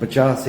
50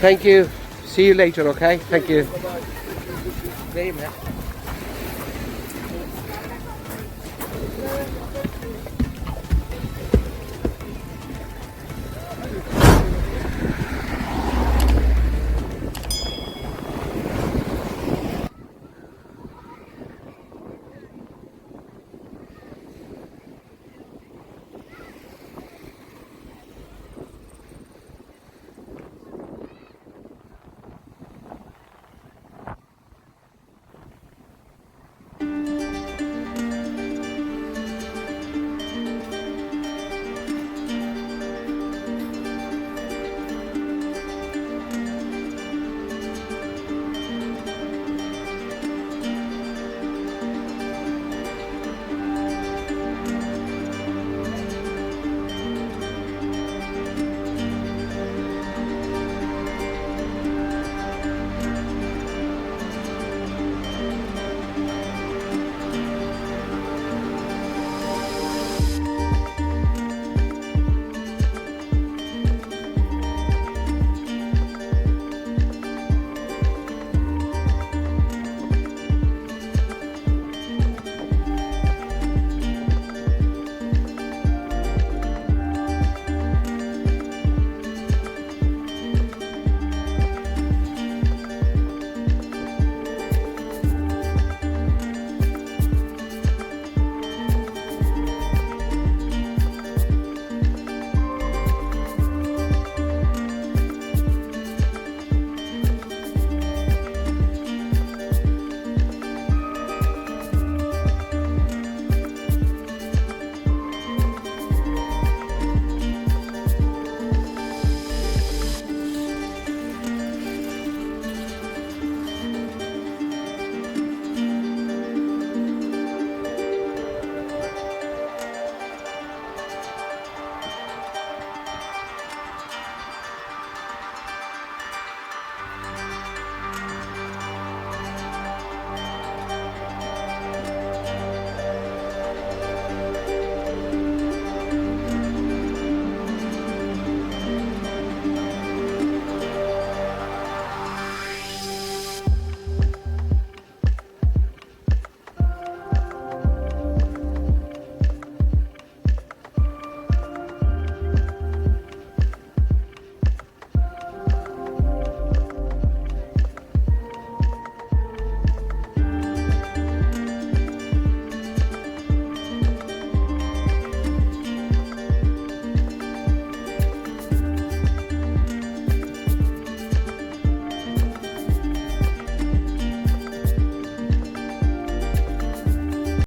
Thank you. See you later, okay? Thank you. Very much.